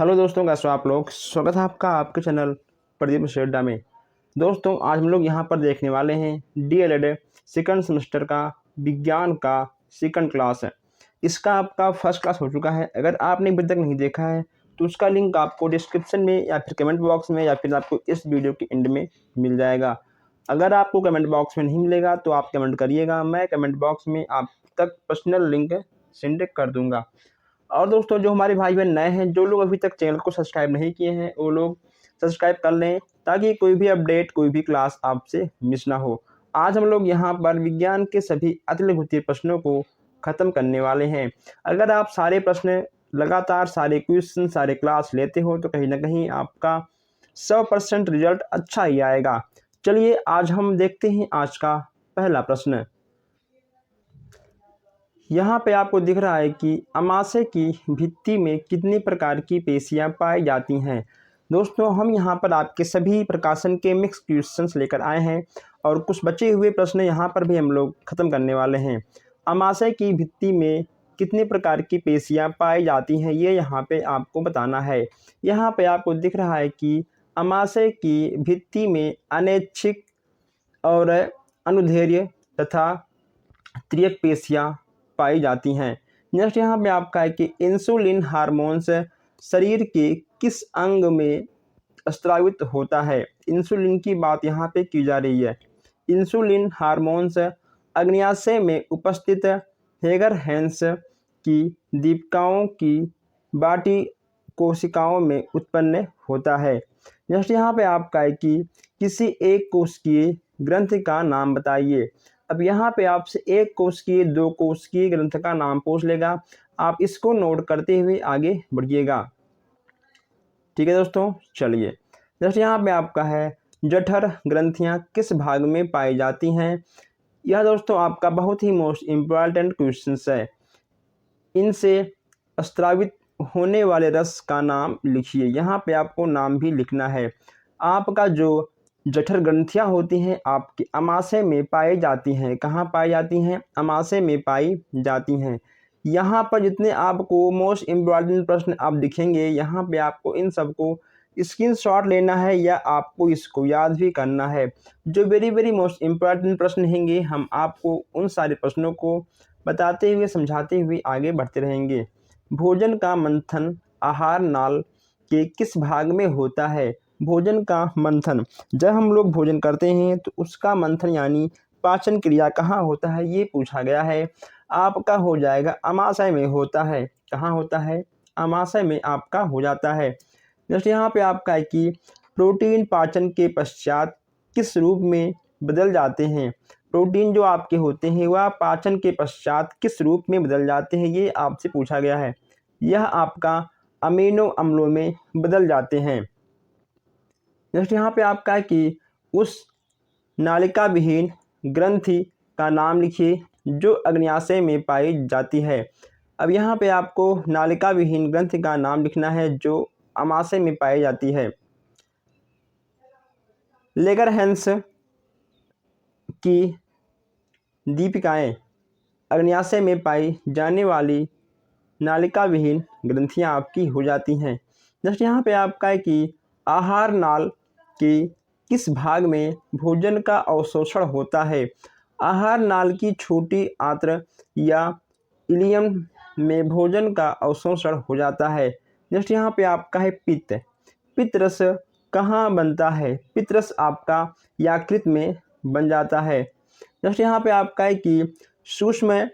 Hello दोस्तों, कैसे हो आप लोग। स्वागत है आपका आपके चैनल प्रदीप शेड्डा में। दोस्तों, आज हम लोग यहाँ पर देखने वाले हैं डीएलएड सेकंड सेमेस्टर का विज्ञान का सेकंड क्लास है। इसका आपका फर्स्ट क्लास हो चुका है। अगर आपने अभी तक नहीं देखा है तो उसका लिंक आपको डिस्क्रिप्शन में या फिर कमेंट बॉक्स में या फिर आपको इस वीडियो के एंड में मिल जाएगा। अगर आपको कमेंट बॉक्स में नहीं मिलेगा तो आप कमेंट करिएगा, मैं कमेंट बॉक्स में आप तक पर्सनल लिंक सेंड कर दूँगा। और दोस्तों, जो हमारे भाई बहन नए हैं, जो लोग अभी तक चैनल को सब्सक्राइब नहीं किए हैं, वो लोग सब्सक्राइब कर लें ताकि कोई भी अपडेट, कोई भी क्लास आपसे मिस ना हो। आज हम लोग यहाँ पर विज्ञान के सभी अतिलघुतीय प्रश्नों को ख़त्म करने वाले हैं। अगर आप सारे प्रश्न लगातार, सारे क्वेश्चन, सारे क्लास लेते हो तो कहीं ना कहीं आपका 100% रिजल्ट अच्छा ही आएगा। चलिए आज हम देखते हैं आज का पहला प्रश्न। यहाँ पे आपको दिख रहा है कि अमाशय की भित्ति में कितनी प्रकार की पेशियाँ पाई जाती हैं। दोस्तों, हम यहाँ पर आपके सभी प्रकाशन के मिक्स क्वेश्चंस लेकर आए हैं और कुछ बचे हुए प्रश्न यहाँ पर भी हम लोग ख़त्म करने वाले हैं। अमाशय की भित्ति में कितनी प्रकार की पेशियाँ पाई जाती हैं, ये यहाँ पे आपको बताना है। यहाँ पे आपको दिख रहा है कि अमाशय की भित्ति में अनैच्छिक और अनुदैर्ध्य तथा त्रियक पेशियाँ पाई जाती हैं। नेक्स्ट यहाँ पे आपका है कि इंसुलिन हार्मोन्स शरीर के किस अंग में स्रावित होता है। इंसुलिन की बात यहाँ पे की जा रही है। इंसुलिन हार्मोन्स अग्न्याशय में उपस्थित हैगरहैंस की दीपिकाओं की बाटी कोशिकाओं में उत्पन्न होता है। नेक्स्ट यहाँ पे आपका है कि किसी एक कोशिकीय ग्रंथि का नाम बताइए। अब यहाँ पे आपसे एक कोशिकीय, दो कोशिकीय ग्रंथ का नाम पूछ लेगा, आप इसको नोट करते हुए आगे बढ़िएगा। ठीक है दोस्तों, चलिए। जैसे यहाँ पे आपका है जठर ग्रंथियाँ किस भाग में पाई जाती हैं। यह दोस्तों आपका बहुत ही मोस्ट इम्पॉर्टेंट क्वेश्चन है। इनसे स्रावित होने वाले रस का नाम लिखिए। यहाँ पे आपको नाम भी लिखना है। आपका जो जठर ग्रंथियाँ होती हैं आपकी अमाशय में पाई जाती हैं। कहाँ पाई जाती हैं? अमाशय में पाई जाती हैं। यहाँ पर जितने आपको मोस्ट इम्पॉर्टेंट प्रश्न आप दिखेंगे, यहाँ पे आपको इन सबको स्क्रीनशॉट लेना है या आपको इसको याद भी करना है। जो वेरी मोस्ट इम्पॉर्टेंट प्रश्न रहेंगे, हम आपको उन सारे प्रश्नों को बताते हुए, समझाते हुए आगे बढ़ते रहेंगे। भोजन का मंथन आहार नाल के किस भाग में होता है? भोजन का मंथन, जब हम लोग भोजन करते हैं तो उसका मंथन यानी पाचन क्रिया कहाँ होता है, ये पूछा गया है। आपका हो जाएगा अमाशय में होता है। कहाँ होता है? अमाशय में आपका हो जाता है। जैसे यहाँ पे आपका है कि प्रोटीन पाचन के पश्चात किस रूप में बदल जाते हैं। प्रोटीन जो आपके होते हैं वह पाचन के पश्चात किस रूप में बदल जाते हैं, ये आपसे पूछा गया है। यह आपका अमीनो अम्लों में बदल जाते हैं। नेक्स्ट यहाँ पे आपका है कि उस नालिका विहीन ग्रंथि का नाम लिखिए जो अग्न्याशय में पाई जाती है। अब यहाँ पे आपको नालिका विहीन ग्रंथि का नाम लिखना है जो अमाशय में पाई जाती है। लेगरहैंस की दीपिकाएं अग्न्याशय में पाई जाने वाली नालिका विहीन ग्रंथियाँ आपकी हो जाती हैं। नेक्स्ट यहाँ पे आपका है कि आहार नाल के किस भाग में भोजन का अवशोषण होता है। आहार नाल की छोटी आंत्र या इलियम में भोजन का अवशोषण हो जाता है। नेक्स्ट यहाँ पे आपका है पित्त। पित्त रस कहाँ बनता है? पित्त रस आपका यकृत में बन जाता है। नेक्स्ट यहाँ पे आपका है कि सूक्ष्म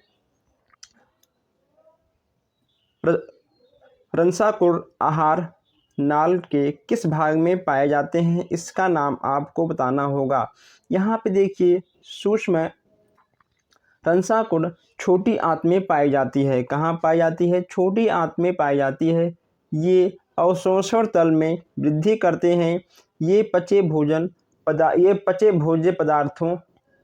रंसाकुर आहार नाल के किस भाग में पाए जाते हैं, इसका नाम आपको बताना होगा। यहाँ पे देखिए, सूक्ष्म रंसाकुर छोटी आंत में पाई जाती है। कहाँ पाई जाती है? छोटी आंत में पाई जाती है। ये अवशोषण तल में वृद्धि करते हैं। ये पचे भोज्य पदार्थों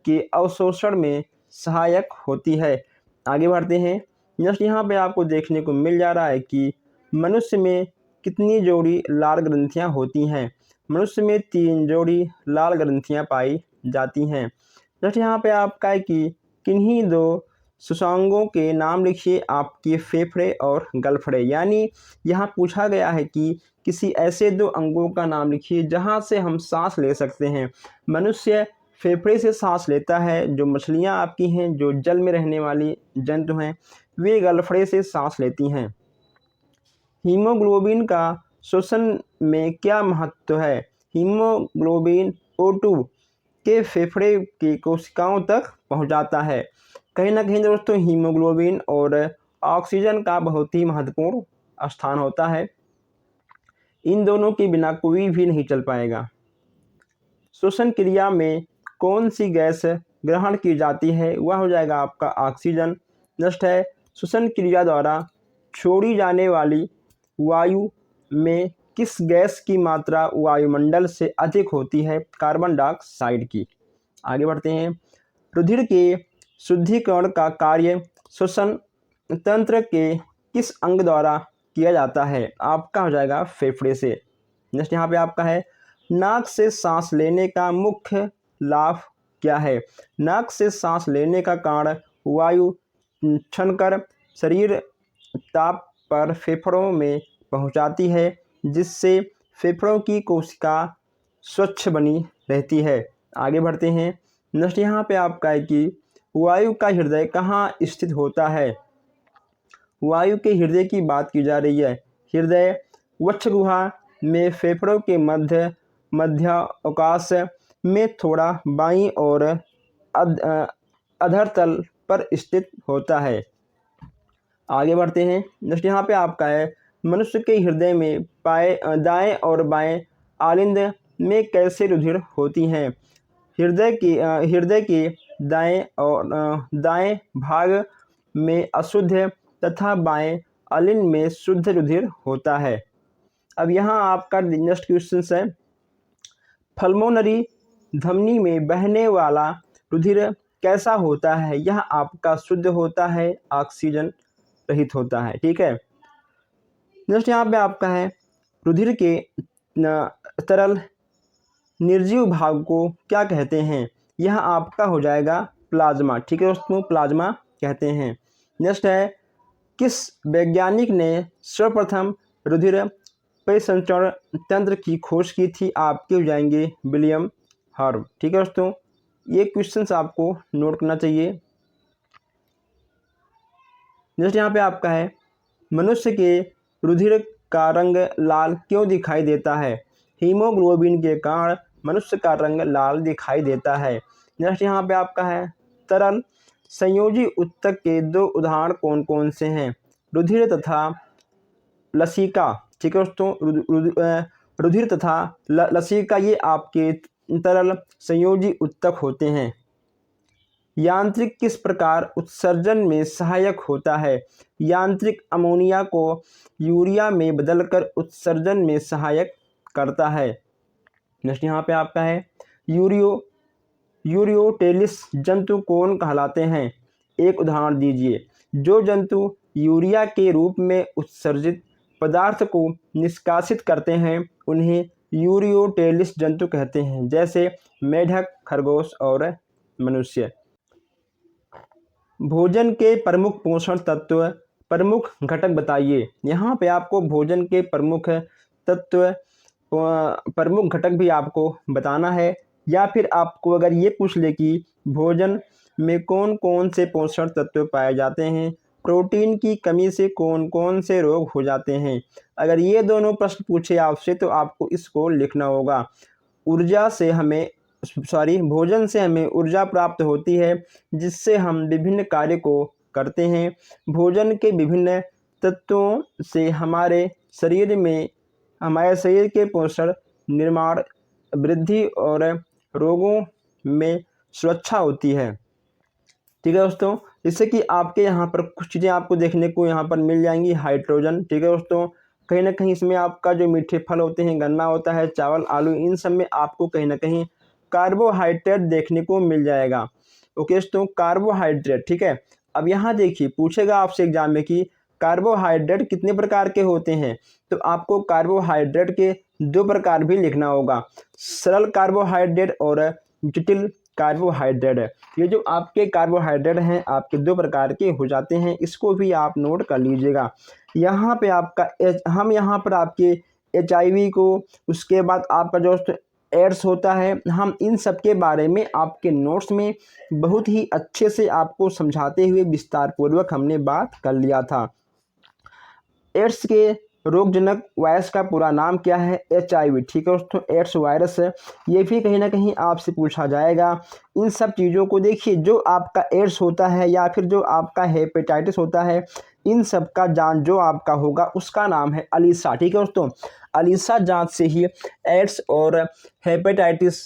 के अवशोषण में सहायक होती है। आगे बढ़ते हैं। नेक्स्ट यहाँ पे आपको देखने को मिल जा रहा है कि मनुष्य में कितनी जोड़ी लाल ग्रंथियाँ होती हैं। मनुष्य में 3 जोड़ी लाल ग्रंथियाँ पाई जाती हैं। नेक्स्ट यहाँ पे आपका है कि किन्हीं 2 शुष्कांगों के नाम लिखिए आपके फेफड़े और गलफड़े। यानी यहाँ पूछा गया है कि किसी ऐसे दो अंगों का नाम लिखिए जहाँ से हम सांस ले सकते हैं। मनुष्य फेफड़े से सांस लेता है, जो मछलियाँ आपकी हैं, जो जल में रहने वाली जंतु हैं, वे गलफड़े से सांस लेती हैं। हीमोग्लोबिन का श्वसन में क्या महत्व है? हीमोग्लोबिन O2 के फेफड़े की कोशिकाओं तक पहुंचाता है। कहीं ना कहीं दोस्तों हीमोग्लोबिन और ऑक्सीजन का बहुत ही महत्वपूर्ण स्थान होता है। इन दोनों के बिना कोई भी नहीं चल पाएगा। श्वसन क्रिया में कौन सी गैस ग्रहण की जाती है? वह हो जाएगा आपका ऑक्सीजन। नेक्स्ट है, श्वसन क्रिया द्वारा छोड़ी जाने वाली वायु में किस गैस की मात्रा वायुमंडल से अधिक होती है? कार्बन डाइऑक्साइड की। आगे बढ़ते हैं। रुधिर के शुद्धिकरण का कार्य श्वसन तंत्र के किस अंग द्वारा किया जाता है? आपका हो जाएगा फेफड़े से। नेक्स्ट यहाँ पे आपका है, नाक से सांस लेने का मुख्य लाभ क्या है? नाक से सांस लेने का कारण वायु छनकर शरीर ताप पर फेफड़ों में पहुंचाती है, जिससे फेफड़ों की कोशिका स्वच्छ बनी रहती है। आगे बढ़ते हैं। नेक्स्ट यहाँ पे आपका है कि वायु का हृदय कहाँ स्थित होता है? वायु के हृदय की बात की जा रही है। हृदय वक्ष गुहा में फेफड़ों के मध्यावकाश में थोड़ा बाईं और अधर तल पर स्थित होता है। आगे बढ़ते हैं। नेक्स्ट यहाँ पे आपका है, मनुष्य के हृदय में दाएं और बाएं आलिंद में कैसे रुधिर होती हैं? हृदय के दाएं भाग में अशुद्ध तथा बाएं आलिंद में शुद्ध रुधिर होता है। अब यहाँ आपका नेक्स्ट क्वेश्चन है, पल्मोनरी धमनी में बहने वाला रुधिर कैसा होता है? यह आपका शुद्ध होता है, ऑक्सीजन रहित होता है। ठीक है। नेक्स्ट यहाँ पे आपका है, रुधिर के तरल निर्जीव भाग को क्या कहते हैं? यह आपका हो जाएगा प्लाज्मा। ठीक है दोस्तों, प्लाज्मा कहते हैं। नेक्स्ट है, किस वैज्ञानिक ने सर्वप्रथम रुधिर परिसंचरण तंत्र की खोज की थी? आपके हो जाएंगे विलियम हर्ब। ठीक है दोस्तों, ये क्वेश्चंस आपको नोट करना चाहिए। नेक्स्ट यहाँ पे आपका है, मनुष्य के रुधिर का रंग लाल क्यों दिखाई देता है? हीमोग्लोबिन के कारण मनुष्य का रंग लाल दिखाई देता है। नेक्स्ट यहाँ पे आपका है, तरल संयोजी उत्तक के दो उदाहरण कौन कौन से हैं? रुधिर तथा लसिका। ठीक है दोस्तों, रुधिर तथा लसिका ये आपके तरल संयोजी उत्तक होते हैं। यांत्रिक किस प्रकार उत्सर्जन में सहायक होता है? यांत्रिक अमोनिया को यूरिया में बदलकर उत्सर्जन में सहायक करता है। नेक्स्ट यहाँ पे आपका है, यूरियोटेलिस जंतु कौन कहलाते हैं? एक उदाहरण दीजिए। जो जंतु यूरिया के रूप में उत्सर्जित पदार्थ को निष्कासित करते हैं उन्हें यूरियोटेलिस जंतु कहते हैं, जैसे मेढक, खरगोश और मनुष्य। भोजन के प्रमुख पोषण तत्व, प्रमुख घटक बताइए। यहाँ पे आपको भोजन के प्रमुख तत्व, प्रमुख घटक भी आपको बताना है, या फिर आपको अगर ये पूछ ले कि भोजन में कौन कौन से पोषण तत्व पाए जाते हैं, प्रोटीन की कमी से कौन कौन से रोग हो जाते हैं, अगर ये दोनों प्रश्न पूछे आपसे तो आपको इसको लिखना होगा। भोजन से हमें ऊर्जा प्राप्त होती है, जिससे हम विभिन्न कार्य को करते हैं। भोजन के विभिन्न तत्वों से हमारे शरीर के पोषण, निर्माण, वृद्धि और रोगों में सुरक्षा होती है। ठीक है दोस्तों, जिससे कि आपके यहाँ पर कुछ चीज़ें आपको देखने को यहाँ पर मिल जाएंगी। हाइड्रोजन, ठीक है दोस्तों, कहीं ना कहीं इसमें आपका जो मीठे फल होते हैं, गन्ना होता है, चावल, आलू, इन सब में आपको कहीं ना कहीं कार्बोहाइड्रेट देखने को मिल जाएगा। ओके दोस्तों, कार्बोहाइड्रेट। ठीक है, अब यहाँ देखिए पूछेगा आपसे एग्जाम में कि कार्बोहाइड्रेट कितने प्रकार के होते हैं, तो आपको कार्बोहाइड्रेट के दो प्रकार भी लिखना होगा, सरल कार्बोहाइड्रेट और जटिल कार्बोहाइड्रेट है। ये जो आपके कार्बोहाइड्रेट हैं आपके 2 प्रकार के हो जाते हैं, इसको भी आप नोट कर लीजिएगा। यहाँ पे आपका हम यहाँ पर आपके HIV को, उसके बाद आपका जो एड्स होता है, हम इन सब के बारे में आपके नोट्स में बहुत ही अच्छे से आपको समझाते हुए विस्तार पूर्वक हमने बात कर लिया था। एड्स के रोगजनक वायरस का पूरा नाम क्या है? HIV, ठीक है दोस्तों, एड्स वायरस है। ये भी कहीं ना कहीं आपसे पूछा जाएगा। इन सब चीज़ों को देखिए, जो आपका एड्स होता है या फिर जो आपका हेपेटाइटिस होता है, इन सब का जांच जो आपका होगा उसका नाम है अलीसा, ठीक है दोस्तों। अलीसा जांच से ही एड्स और हेपेटाइटिस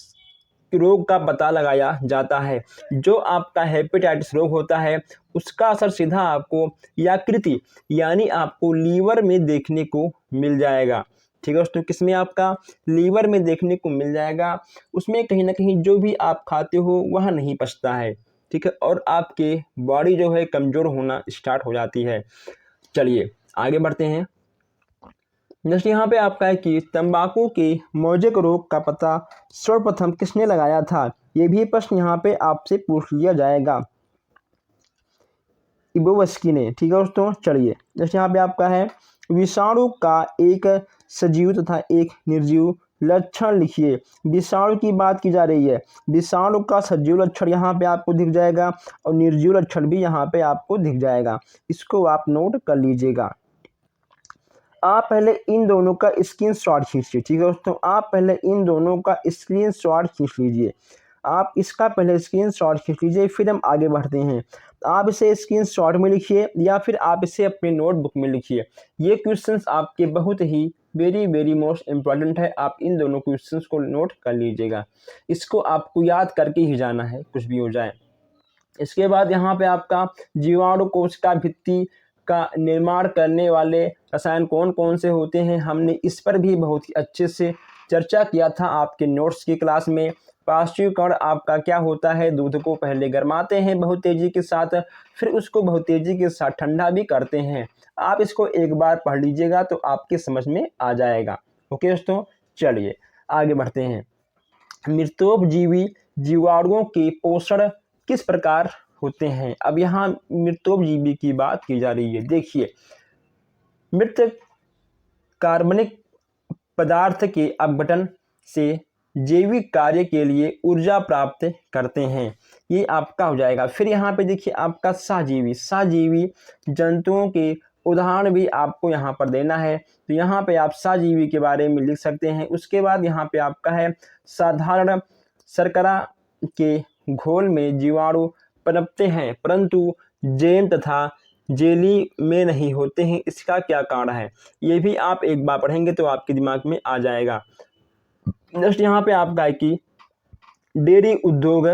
रोग का पता लगाया जाता है। जो आपका हेपेटाइटिस रोग होता है उसका असर सीधा आपको यकृति यानी आपको लीवर में देखने को मिल जाएगा, ठीक है दोस्तों। किसमें? आपका लीवर में देखने को मिल जाएगा। उसमें कहीं ना कहीं जो भी आप खाते हो वह नहीं पचता है, ठीक है, और आपके बॉडी जो है कमज़ोर होना स्टार्ट हो जाती है। चलिए आगे बढ़ते हैं। जैसे यहाँ पे आपका है कि तंबाकू के मोजेक रोग का पता सर्वप्रथम किसने लगाया था? ये भी प्रश्न यहाँ पे आपसे पूछ लिया जाएगा। इबोवस्की ने, ठीक है दोस्तों। चलिए जैसे यहाँ पे आपका है, विषाणु का एक सजीव तथा एक निर्जीव लक्षण लिखिए। विषाणु की बात की जा रही है, विषाणु का सजीव लक्षण यहाँ पे आपको दिख जाएगा और निर्जीव लक्षण भी यहाँ पे आपको दिख जाएगा। इसको आप नोट कर लीजिएगा। आप पहले इन दोनों का स्क्रीनशॉट खींचिए, ठीक है दोस्तों। आप पहले इन दोनों का स्क्रीनशॉट खींच लीजिए। आप इसका पहले स्क्रीनशॉट खींच लीजिए, फिर हम आगे बढ़ते हैं। आप इसे स्क्रीनशॉट में लिखिए या फिर आप इसे अपने नोटबुक में लिखिए। ये क्वेश्चंस आपके बहुत ही वेरी मोस्ट इम्पॉर्टेंट है। आप इन दोनों क्वेश्चंस को नोट कर लीजिएगा। इसको आपको याद करके ही जाना है, कुछ भी हो जाए। इसके बाद यहाँ पे आपका जीवाणु कोशिका भित्ति का निर्माण करने वाले रसायन कौन कौन से होते हैं, हमने इस पर भी बहुत ही अच्छे से चर्चा किया था आपके नोट्स की क्लास में। पार्श्वीकरण आपका क्या होता है? दूध को पहले गरमाते हैं बहुत तेज़ी के साथ, फिर उसको बहुत तेज़ी के साथ ठंडा भी करते हैं। आप इसको एक बार पढ़ लीजिएगा तो आपके समझ में आ जाएगा। ओके दोस्तों, चलिए आगे बढ़ते हैं। मृतोपजीवी जीवाणुओं के पोषण किस प्रकार होते हैं? अब यहाँ मृतोपजीवी की बात की जा रही है। देखिए, मृत कार्बनिक पदार्थ के अपघटन से जैविक कार्य के लिए ऊर्जा प्राप्त करते हैं। ये आपका हो जाएगा। फिर यहाँ पे देखिए आपका सहजीवी जंतुओं के उदाहरण भी आपको यहाँ पर देना है, तो यहाँ पे आप सहजीवी के बारे में लिख सकते हैं। उसके बाद यहाँ पे आपका है साधारण शर्करा के घोल में जीवाणु पनपते हैं परंतु जैम तथा जेली में नहीं होते हैं। इसका क्या कारण है? ये भी आप एक बार पढ़ेंगे तो आपके दिमाग में आ जाएगा। नेक्स्ट यहाँ पे आपका है कि डेयरी उद्योग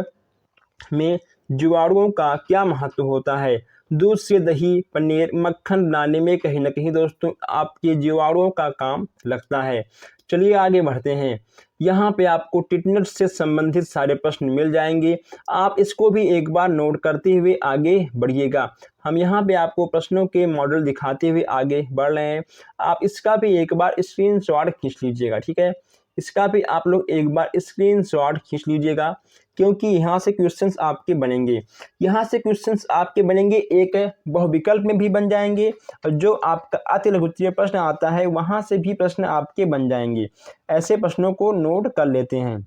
में जीवाणुओं का क्या महत्व होता है? दूध से दही, पनीर, मक्खन बनाने में कहीं ना कहीं दोस्तों आपके जीवाणुओं का काम लगता है। चलिए आगे बढ़ते हैं। यहाँ पे आपको टिटनेस से संबंधित सारे प्रश्न मिल जाएंगे। आप इसको भी एक बार नोट करते हुए आगे बढ़िएगा। हम यहाँ पे आपको प्रश्नों के मॉडल दिखाते हुए आगे बढ़ रहे हैं। आप इसका भी एक बार स्क्रीनशॉट खींच लीजिएगा, ठीक है। इसका भी आप लोग एक बार स्क्रीनशॉट खींच लीजिएगा क्योंकि यहाँ से क्वेश्चंस आपके बनेंगे। यहाँ से क्वेश्चंस आपके बनेंगे, एक बहुविकल्प में भी बन जाएंगे और जो आपका अति लघुत्तरीय प्रश्न आता है वहाँ से भी प्रश्न आपके बन जाएंगे। ऐसे प्रश्नों को नोट कर लेते हैं।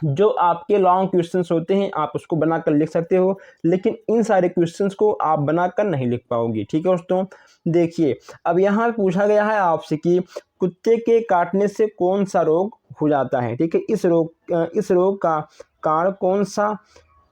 जो आपके लॉन्ग क्वेश्चंस होते हैं आप उसको बनाकर लिख सकते हो, लेकिन इन सारे क्वेश्चंस को आप बनाकर नहीं लिख पाओगे, ठीक है दोस्तों। देखिए, अब यहाँ पूछा गया है आपसे कि कुत्ते के काटने से कौन सा रोग हो जाता है, ठीक है। इस रोग का कारण कौन सा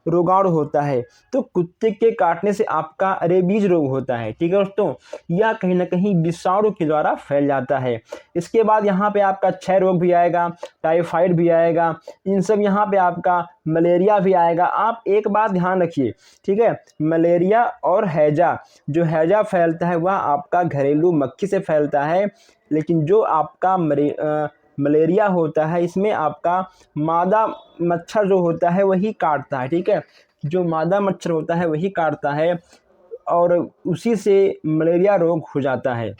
रोगाणु होता है? तो कुत्ते के काटने से आपका रेबीज रोग होता है, ठीक है दोस्तों। यह कहीं ना कहीं विषाणु के द्वारा फैल जाता है। इसके बाद यहाँ पे आपका क्षय रोग भी आएगा, टाइफाइड भी आएगा, इन सब यहाँ पे आपका मलेरिया भी आएगा। आप एक बात ध्यान रखिए, ठीक है। मलेरिया और हैजा, जो हैजा फैलता है वह आपका घरेलू मक्खी से फैलता है, लेकिन जो आपका मलेरिया होता है इसमें आपका मादा मच्छर जो होता है वही काटता है, ठीक है। जो मादा मच्छर होता है वही काटता है और उसी से मलेरिया रोग हो जाता है।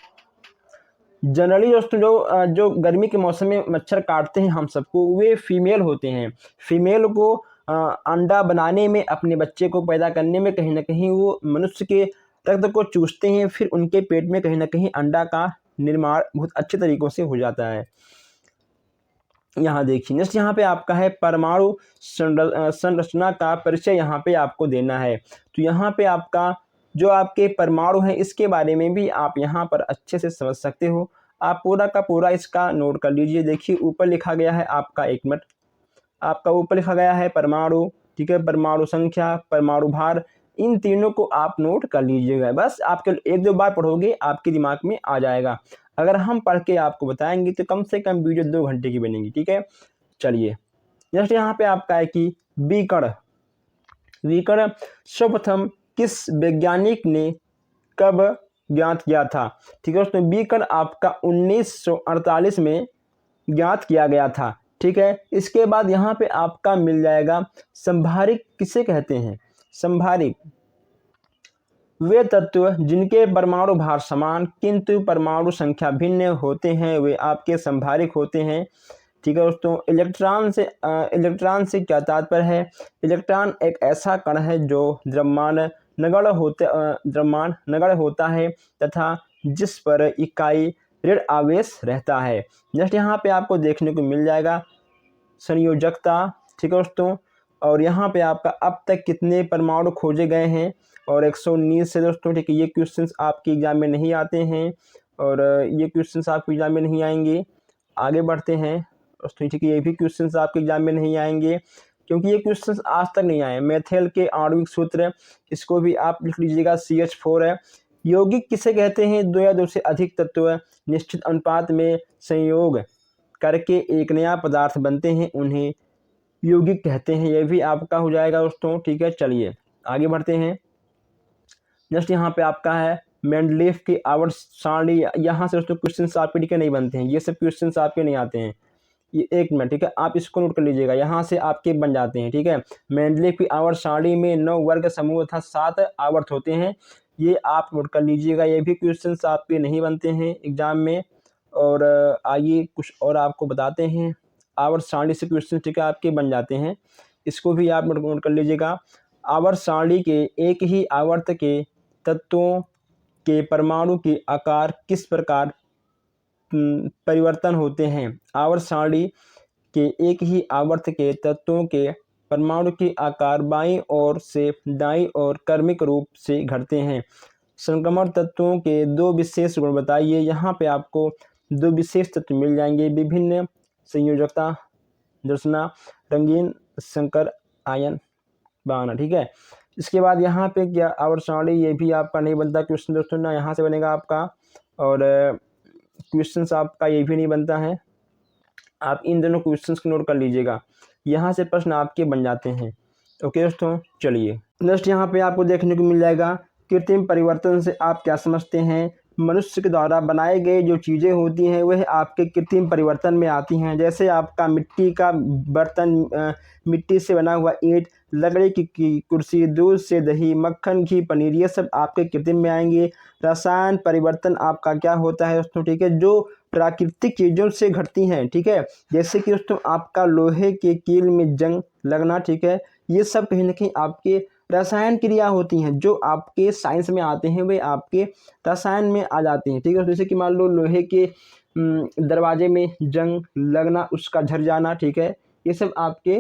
जनरली दोस्तों जो गर्मी के मौसम में मच्छर काटते हैं हम सबको, वे फीमेल होते हैं। फीमेल को अंडा बनाने में, अपने बच्चे को पैदा करने में कहीं ना कहीं वो मनुष्य के रक्त को चूसते हैं, फिर उनके पेट में कहीं ना कहीं अंडा का निर्माण बहुत अच्छे तरीक़ों से हो जाता है। यहाँ देखिए नेक्स्ट यहाँ पे आपका है परमाणु संरचना का परिचय यहाँ पे आपको देना है। तो यहाँ पे आपका जो आपके परमाणु हैं इसके बारे में भी आप यहाँ पर अच्छे से समझ सकते हो। आप पूरा का पूरा इसका नोट कर लीजिए। देखिए ऊपर लिखा गया है आपका, एक मिनट, आपका ऊपर लिखा गया है परमाणु, ठीक है, परमाणु संख्या, परमाणु भार, इन तीनों को आप नोट कर लीजिएगा। बस आपके एक दो बार पढ़ोगे आपके दिमाग में आ जाएगा। अगर हम पढ़ के आपको बताएंगे तो कम से कम वीडियो 2 घंटे की बनेगी, ठीक है। चलिए नेक्स्ट यहाँ पे आपका है कि विकर्ण। विकर्ण सर्वप्रथम किस वैज्ञानिक ने कब ज्ञात किया था? ठीक है दोस्तों, विकर्ण आपका 1948 में ज्ञात किया गया था, ठीक है। इसके बाद यहाँ पे आपका मिल जाएगा संभारिक किसे कहते हैं? संभारिक वे तत्व जिनके परमाणु भार समान किंतु परमाणु संख्या भिन्न होते हैं, वे आपके संभारिक होते हैं, ठीक है दोस्तों। इलेक्ट्रॉन से क्या तात्पर्य है? इलेक्ट्रॉन एक ऐसा कण है जो द्रव्यमान नगण्य होता है तथा जिस पर इकाई ऋण आवेश रहता है। नेक्स्ट यहाँ पे आपको देखने को मिल जाएगा संयोजकता, ठीक है दोस्तों। और यहाँ पे आपका अब तक कितने परमाणु खोजे गए हैं, और 119 से दोस्तों, ठीक है। ये क्वेश्चंस आपके एग्जाम में नहीं आते हैं और ये क्वेश्चंस आपके एग्जाम में नहीं आएंगे। आगे बढ़ते हैं दोस्तों, ठीक है। ये भी क्वेश्चंस आपके एग्जाम में नहीं आएंगे क्योंकि ये क्वेश्चंस आज तक नहीं आए। मेथेल के आणविक सूत्र, इसको भी आप लिख लीजिएगा, CH4 है। यौगिक किसे कहते हैं? 2 या 2 से अधिक तत्व निश्चित अनुपात में संयोग करके एक नया पदार्थ बनते हैं, उन्हें यौगिक कहते हैं। यह भी आपका हो जाएगा दोस्तों, ठीक है। चलिए आगे बढ़ते हैं। नेक्स्ट यहाँ पे आपका है मेंडलीव की आवर्त सारणी। यहाँ से दोस्तों क्वेश्चंस आपके, ठीक है, नहीं बनते हैं, ये सब क्वेश्चंस आपके नहीं आते हैं। ये एक मिनट, ठीक है, आप इसको नोट कर लीजिएगा, यहाँ से आपके बन जाते हैं, ठीक है। मेंडलीव की आवर्त सारणी में 9 वर्ग समूह तथा 7 आवर्त होते हैं, ये आप नोट कर लीजिएगा। ये भी क्वेश्चंस आपके नहीं बनते हैं एग्जाम में। और आइए कुछ और आपको बताते हैं। आवर्त सारणी से क्वेश्चन, ठीक है, आपके बन जाते हैं, इसको भी आप नोट कर लीजिएगा। आवर्त सारणी के एक ही आवर्त के तत्वों के परमाणु के आकार किस प्रकार परिवर्तन होते हैं? आवर्त सारणी के एक ही आवर्त के तत्वों के परमाणु के आकार बाईं ओर से दाईं ओर क्रमिक रूप से घटते हैं। संक्रमण तत्वों के 2 विशेष गुण बताइए। यहाँ पे आपको 2 विशेष तत्व मिल जाएंगे, विभिन्न संयोजकता, दर्शना, रंगीन संकर आयन बनाना, ठीक है। इसके बाद यहाँ पे क्या आवर्त सारणी, ये भी आपका नहीं बनता क्वेश्चन दोस्तों, ना यहाँ से बनेगा आपका, और क्वेश्चंस आपका ये भी नहीं बनता है। आप इन दोनों क्वेश्चंस को नोट कर लीजिएगा, यहाँ से प्रश्न आपके बन जाते हैं। ओके दोस्तों, चलिए नेक्स्ट यहाँ पे आपको देखने को मिल जाएगा कृत्रिम परिवर्तन से आप क्या समझते हैं? मनुष्य के द्वारा बनाए गए जो चीज़ें होती हैं वह आपके कृत्रिम परिवर्तन में आती हैं। जैसे आपका मिट्टी का बर्तन, मिट्टी से बना हुआ ईंट, लकड़ी की कुर्सी, दूध से दही, मक्खन, घी, पनीर, ये सब आपके कृत्रिम में आएंगे। रसायन परिवर्तन आपका क्या होता है दोस्तों, ठीक है, जो प्राकृतिक चीज़ों से घटती हैं, ठीक है। जैसे कि दोस्तों आपका लोहे के कील में जंग लगना, ठीक है, ये सब कहीं ना कहीं आपके रसायन क्रिया होती हैं, जो आपके साइंस में आते हैं वे आपके रसायन में आ जाते हैं, ठीक है। जैसे कि मान लो लोहे के दरवाजे में जंग लगना, उसका झड़ जाना, ठीक है, ये सब आपके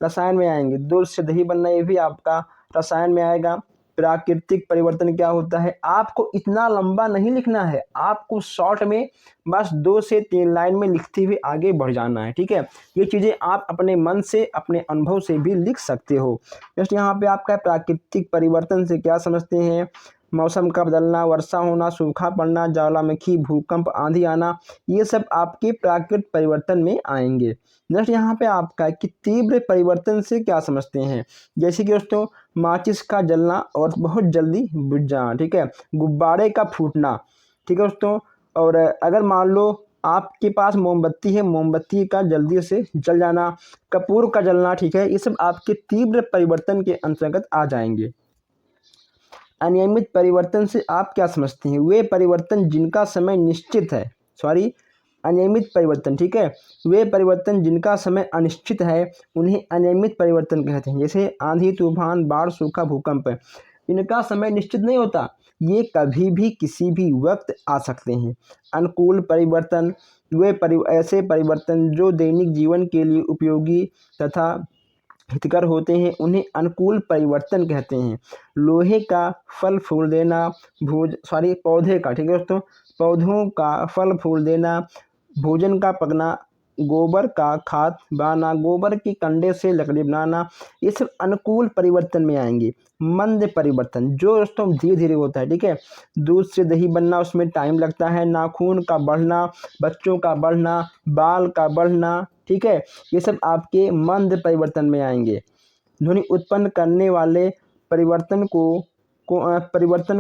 रसायन में आएंगे। दूध से दही बनना, ये भी आपका रसायन में आएगा। प्राकृतिक परिवर्तन क्या होता है? आपको इतना लंबा नहीं लिखना है, आपको शॉर्ट में बस 2 से 3 लाइन में लिखते हुए आगे बढ़ जाना है, ठीक है। ये चीज़ें आप अपने मन से, अपने अनुभव से भी लिख सकते हो। जस्ट यहाँ पे आपका प्राकृतिक परिवर्तन से क्या समझते हैं? मौसम का बदलना, वर्षा होना, सूखा पड़ना, ज्वालामुखी, भूकंप, आंधी आना, ये सब आपके प्राकृतिक परिवर्तन में आएंगे। नेक्स्ट यहाँ पे आपका कि तीव्र परिवर्तन से क्या समझते हैं? जैसे कि दोस्तों माचिस का जलना और बहुत जल्दी बुझ जाना, ठीक है, गुब्बारे का फूटना, ठीक है दोस्तों। और अगर मान लो आपके पास मोमबत्ती है, मोमबत्ती का जल्दी से जल जाना, कपूर का जलना, ठीक है, ये सब आपके तीव्र परिवर्तन के अंतर्गत आ जाएंगे। अनियमित परिवर्तन से आप क्या समझते हैं? वे परिवर्तन जिनका समय निश्चित है, अनियमित परिवर्तन, ठीक है। वे परिवर्तन जिनका समय अनिश्चित है उन्हें अनियमित परिवर्तन कहते हैं। जैसे आंधी, तूफान, बाढ़, सूखा, भूकंप, इनका समय निश्चित नहीं होता, ये कभी भी किसी भी वक्त आ सकते हैं। अनुकूल परिवर्तन, वे ऐसे परिवर्तन जो दैनिक जीवन के लिए उपयोगी तथा हितकर होते हैं उन्हें अनुकूल परिवर्तन कहते हैं। लोहे का फल फूल देना, पौधे का, ठीक है दोस्तों, पौधों का फल फूल देना, भोजन का पकना, गोबर का खाद बनाना, गोबर के कंडे से लकड़ी बनाना, ये सब अनुकूल परिवर्तन में आएंगे। मंद परिवर्तन जो दोस्तों धीरे धीरे होता है, ठीक है। दूध से दही बनना, उसमें टाइम लगता है। नाखून का बढ़ना, बच्चों का बढ़ना, बाल का बढ़ना, ठीक है, ये सब आपके मंद परिवर्तन में आएंगे। ध्वनि उत्पन्न करने वाले परिवर्तन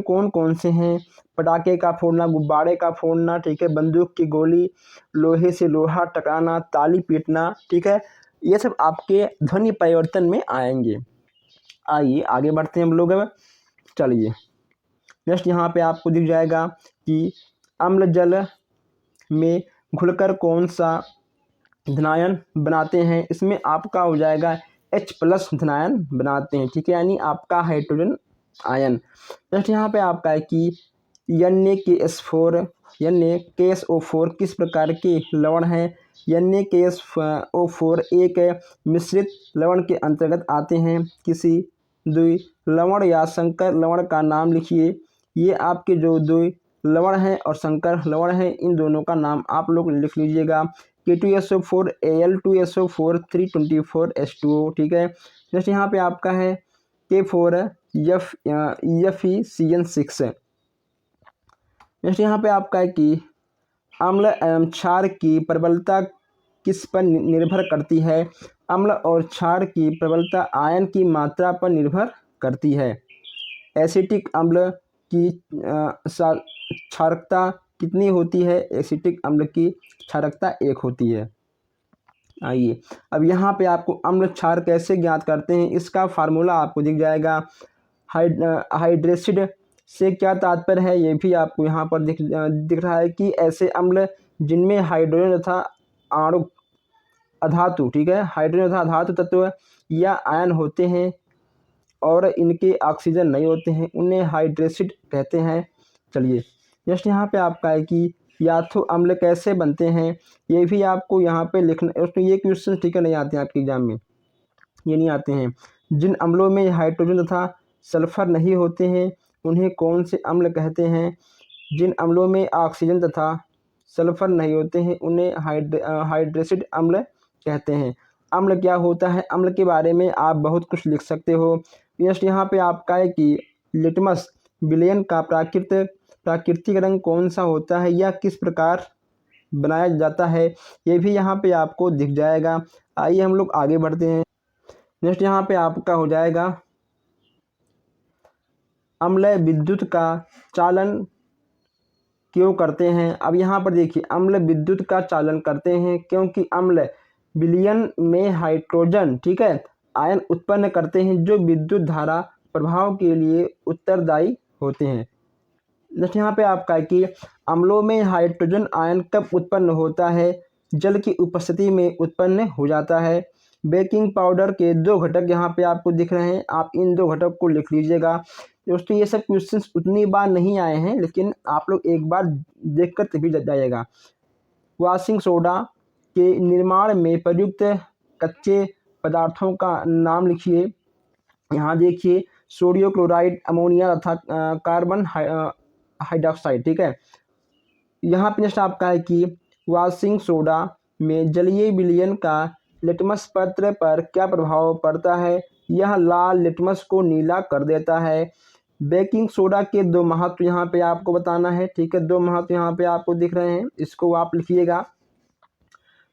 कौन कौन से हैं? पटाखे का फोड़ना, गुब्बारे का फोड़ना, ठीक है, बंदूक की गोली, लोहे से लोहा टकराना, ताली पीटना, ठीक है, ये सब आपके ध्वनि परिवर्तन में आएंगे। आइए आगे बढ़ते हैं हम लोग अब। चलिए नेक्स्ट यहाँ पे आपको दिख जाएगा कि अम्ल जल में घुलकर कौन सा धनायन बनाते हैं। इसमें आपका हो जाएगा H+ धनायन बनाते हैं, ठीक है, यानी आपका हाइड्रोजन आयन। नेक्स्ट यहाँ पे आपका है कि NaKSO4 किस प्रकार के लवण हैं। NaKSO4 एक मिश्रित लवण के अंतर्गत आते हैं। किसी द्वि लवण या संकर लवण का नाम लिखिए। ये आपके जो द्वि लवण हैं और संकर लवण हैं, इन दोनों का नाम आप लोग लिख लीजिएगा। K2SO4, Al2SO4, 324H2O, ठीक है। नेक्स्ट यहाँ पे आपका है K4FeCN6। नेक्स्ट यहाँ पे आपका है कि अम्ल एवं क्षार की प्रबलता किस पर निर्भर करती है। अम्ल और क्षार की प्रबलता आयन की मात्रा पर निर्भर करती है। एसिटिक अम्ल की क्षारकता कितनी होती है। एसिटिक अम्ल की क्षारकता 1 होती है। आइए अब यहाँ पे आपको अम्ल क्षार कैसे ज्ञात करते हैं, इसका फार्मूला आपको दिख जाएगा। हाइड्रेसिड से क्या तात्पर्य है, ये भी आपको यहाँ पर दिख रहा है कि ऐसे अम्ल जिनमें हाइड्रोजन तथा आणुक अधातु, ठीक है, हाइड्रोजन तथा धातु तत्व या आयन होते हैं और इनके ऑक्सीजन नहीं होते हैं, उन्हें हाइड्रेसिड कहते हैं। चलिए नेक्स्ट यहाँ पे आपका है कि याथो अम्ल कैसे बनते हैं, ये भी आपको यहाँ पे लिखना। उसमें ये क्वेश्चन, ठीक है, नहीं आते हैं आपके एग्जाम में, ये नहीं आते हैं। जिन अम्लों में हाइड्रोजन तथा सल्फर नहीं होते हैं उन्हें कौन से अम्ल कहते हैं। जिन अम्लों में ऑक्सीजन तथा सल्फर नहीं होते हैं उन्हें हाइड्रेसिड अम्ल कहते हैं। अम्ल क्या होता है, अम्ल के बारे में आप बहुत कुछ लिख सकते हो। नेक्स्ट यहाँ पे आपका है कि लिटमस विलयन का प्राकृतिक रंग कौन सा होता है या किस प्रकार बनाया जाता है, ये भी यहाँ पे आपको दिख जाएगा। आइए हम लोग आगे बढ़ते हैं। नेक्स्ट यहाँ पे आपका हो जाएगा अम्ल विद्युत का चालन क्यों करते हैं। अब यहाँ पर देखिए, अम्ल विद्युत का चालन करते हैं क्योंकि अम्ल विलयन में हाइड्रोजन, ठीक है, आयन उत्पन्न करते हैं जो विद्युत धारा प्रभाव के लिए उत्तरदायी होते हैं। नेक्स्ट यहाँ पे आपका है कि अम्लों में हाइड्रोजन आयन कब उत्पन्न होता है, जल की उपस्थिति में उत्पन्न हो जाता है। बेकिंग पाउडर के 2 घटक यहाँ पे आपको दिख रहे हैं, आप इन 2 घटक को लिख लीजिएगा। दोस्तों ये सब क्वेश्चंस उतनी बार नहीं आए हैं, लेकिन आप लोग एक बार देख कर तभी जाइएगा। वॉशिंग सोडा के निर्माण में प्रयुक्त कच्चे पदार्थों का नाम लिखिए। यहाँ देखिए, सोडियम क्लोराइड, अमोनिया तथा कार्बन हाइड्रोक्साइड, ठीक है। यहाँ पे नेक्स्ट आपका है कि वॉशिंग सोडा में जलीय विलयन का लिटमस पत्र पर क्या प्रभाव पड़ता है। यह लाल लिटमस को नीला कर देता है। बेकिंग सोडा के 2 महत्व यहाँ पे आपको बताना है, ठीक है, 2 महत्व यहाँ पे आपको दिख रहे हैं, इसको आप लिखिएगा।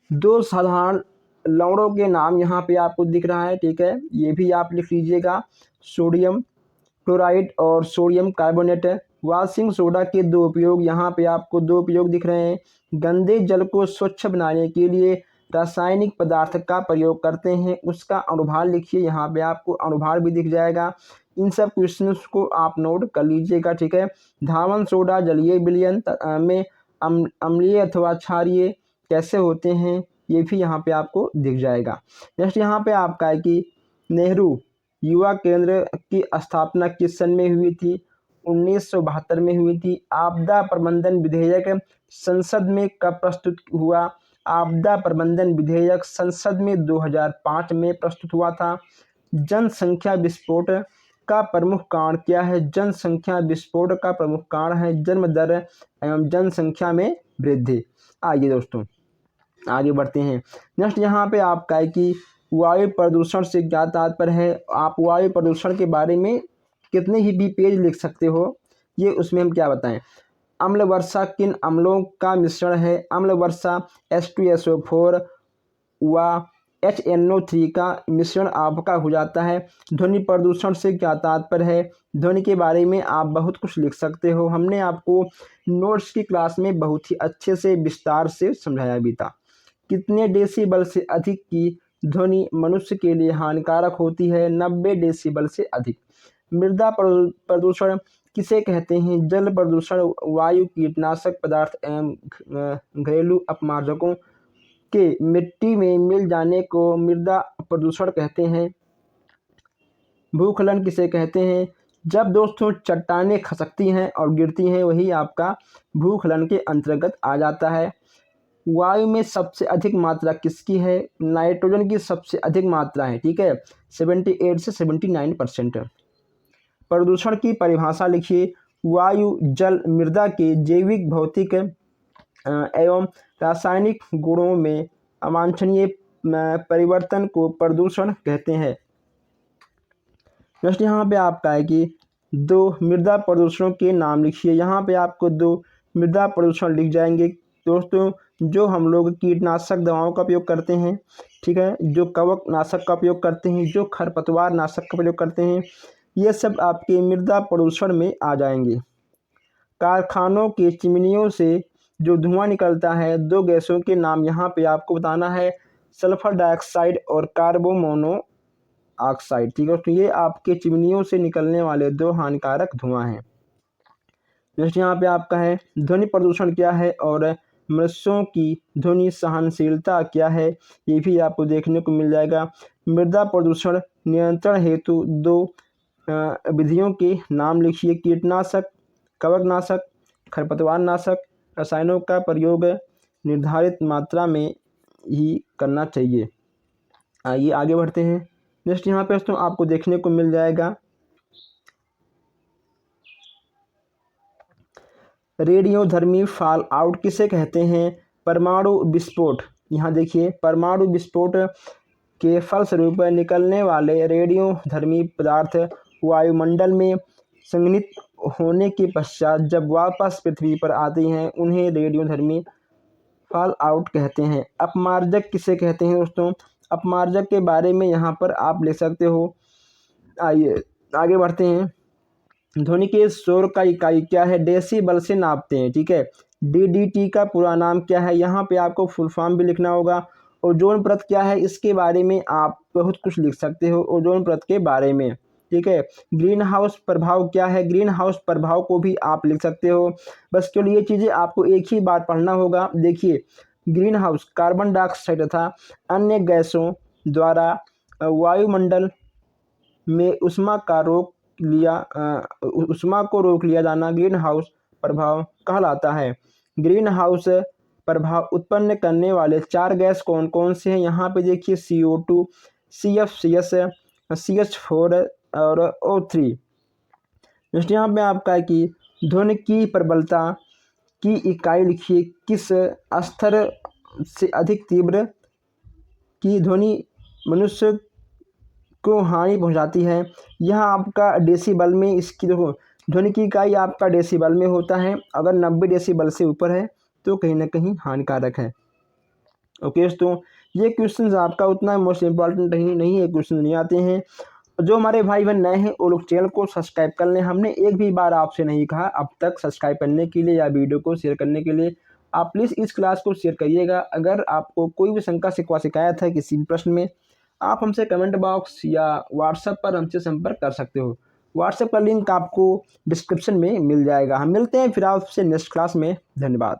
2 साधारण लवणों के नाम यहाँ पे आपको दिख रहा है, ठीक है, ये भी आप लिख लीजिएगा, सोडियम क्लोराइड और सोडियम कार्बोनेट। वॉशिंग सोडा के 2 उपयोग, यहाँ पे आपको 2 उपयोग दिख रहे हैं। गंदे जल को स्वच्छ बनाने के लिए रासायनिक पदार्थ का प्रयोग करते हैं, उसका अनुभार लिखिए। यहाँ पे आपको अनुभार भी दिख जाएगा। इन सब क्वेश्चंस को आप नोट कर लीजिएगा, ठीक है। धावन सोडा जलीय विलयन में अम्लीय अथवा क्षारीय कैसे होते हैं ये भी यहाँ पे आपको दिख जाएगा। नेक्स्ट यहाँ पे आपका है कि नेहरू युवा केंद्र की स्थापना किस सन में हुई थी? 1972 में हुई थी। आपदा प्रबंधन विधेयक संसद में कब प्रस्तुत हुआ? आपदा प्रबंधन विधेयक संसद में 2005 में प्रस्तुत हुआ था। जनसंख्या विस्फोट का प्रमुख कारण क्या है? जनसंख्या विस्फोट का प्रमुख कारण है जन्म दर एवं जनसंख्या में वृद्धि। आइए दोस्तों आगे बढ़ते हैं। नेक्स्ट यहाँ पे आपका है कि वायु प्रदूषण से क्या तात्पर्य है? आप वायु प्रदूषण के बारे में कितने ही भी पेज लिख सकते हो, ये उसमें हम क्या बताएं। अम्ल वर्षा किन अम्लों का मिश्रण है? अम्ल वर्षा H2SO4 व HNO3 का मिश्रण आपका हो जाता है। ध्वनि प्रदूषण से क्या तात्पर्य है? ध्वनि के बारे में आप बहुत कुछ लिख सकते हो, हमने आपको नोट्स की क्लास में बहुत ही अच्छे से विस्तार से समझाया भी था। कितने डेसिबल से अधिक की ध्वनि मनुष्य के लिए हानिकारक होती है? 90 डेसिबल से अधिक। मृदा प्रदूषण किसे कहते हैं? जल प्रदूषण वायु, कीटनाशक पदार्थ एवं घरेलू अपमार्जकों के मिट्टी में मिल जाने को मृदा प्रदूषण कहते हैं। भूस्खलन किसे कहते हैं? जब दोस्तों चट्टानें खसकती हैं और गिरती हैं, वही आपका भूस्खलन के अंतर्गत आ जाता है। वायु में सबसे अधिक मात्रा किसकी है? नाइट्रोजन की सबसे अधिक मात्रा है, ठीक है, 78 से 79%। प्रदूषण की परिभाषा लिखिए। वायु, जल, मृदा के जैविक, भौतिक एवं रासायनिक गुणों में अवांछनीय परिवर्तन को प्रदूषण कहते हैं। नेक्स्ट यहाँ पे आपका है कि 2 मृदा प्रदूषणों के नाम लिखिए। यहाँ पे आपको 2 मृदा प्रदूषण लिख जाएंगे दोस्तों। जो हम लोग कीटनाशक दवाओं का उपयोग करते हैं, ठीक है, जो कवक नाशक का उपयोग करते हैं, जो खरपतवार नाशक का प्रयोग करते हैं, ये सब आपके मृदा प्रदूषण में आ जाएंगे। कारखानों के चिमनियों से जो धुआं निकलता है, 2 गैसों के नाम यहाँ पे आपको बताना है, सल्फर डाइऑक्साइड और कार्बन मोनोऑक्साइड, ठीक है। तो ये आपके चिमनियों से निकलने वाले 2 हानिकारक धुआं हैं। नेक्स्ट यहाँ पे आपका है ध्वनि प्रदूषण क्या है और मनुष्यों की ध्वनि सहनशीलता क्या है, ये भी आपको देखने को मिल जाएगा। मृदा प्रदूषण नियंत्रण हेतु 2 विधियों के नाम लिखिए। कीटनाशक, कवकनाशक, खरपतवार नाशक। रसायनों का प्रयोग निर्धारित मात्रा में ही करना चाहिए। आइए आगे बढ़ते हैं। नेक्स्ट यहाँ पे दोस्तों आपको देखने को मिल जाएगा रेडियोधर्मी फॉल आउट किसे कहते हैं? परमाणु विस्फोट। यहाँ देखिए, परमाणु विस्फोट के फलस्वरूप निकलने वाले रेडियोधर्मी पदार्थ वायुमंडल में संघनित होने के पश्चात जब वापस पृथ्वी पर आती हैं, उन्हें रेडियोधर्मी फॉल आउट कहते हैं। अपमार्जक किसे कहते हैं दोस्तों? अपमार्जक के बारे में यहाँ पर आप लिख सकते हो। आइए आगे बढ़ते हैं। ध्वनि के शोर का इकाई क्या है? डेसिबल से नापते हैं, ठीक है। DDT का पूरा नाम क्या है? यहाँ पे आपको फुल फॉर्म भी लिखना होगा। ओजोन परत क्या है? इसके बारे में आप बहुत कुछ लिख सकते हो ओजोन परत के बारे में, ठीक है। ग्रीन हाउस प्रभाव क्या है? ग्रीन हाउस प्रभाव को भी आप लिख सकते हो। बस केवल ये चीज़ें आपको एक ही बार पढ़ना होगा। देखिए, ग्रीन हाउस कार्बन डाइऑक्साइड तथा अन्य गैसों द्वारा वायुमंडल में उष्मा को रोक लिया जाना ग्रीन हाउस प्रभाव कहलाता है। ग्रीन हाउस प्रभाव उत्पन्न करने वाले 4 गैस कौन कौन से हैं? यहाँ पे देखिए CO2, CFCs, CH4 और O3। नेक्स्ट यहाँ पे आपका है कि ध्वनि की प्रबलता की इकाई लिखिए। किस स्तर से अधिक तीव्र की ध्वनि मनुष्य को हानि पहुंचाती है? यह आपका डेसिबल में, इसकी देखो ध्वनि की इकाई आपका डेसिबल में होता है। अगर 90 डेसिबल से ऊपर है तो कहीं ना कहीं हानिकारक है। ओके दोस्तों, ये क्वेश्चंस आपका उतना मोस्ट इम्पॉर्टेंट नहीं है, क्वेश्चन नहीं आते हैं। जो हमारे भाई बहन नए हैं वो लोग चैनल को सब्सक्राइब कर लें। हमने एक भी बार आपसे नहीं कहा अब तक सब्सक्राइब करने के लिए या वीडियो को शेयर करने के लिए। आप प्लीज़ इस क्लास को शेयर करिएगा। अगर आपको कोई भी शंका शिकवा शिकायत है किसी भी प्रश्न में, आप हमसे कमेंट बॉक्स या व्हाट्सएप पर हमसे संपर्क कर सकते हो। व्हाट्सएप का लिंक आपको डिस्क्रिप्शन में मिल जाएगा। हम मिलते हैं फिर आपसे नेक्स्ट क्लास में। धन्यवाद।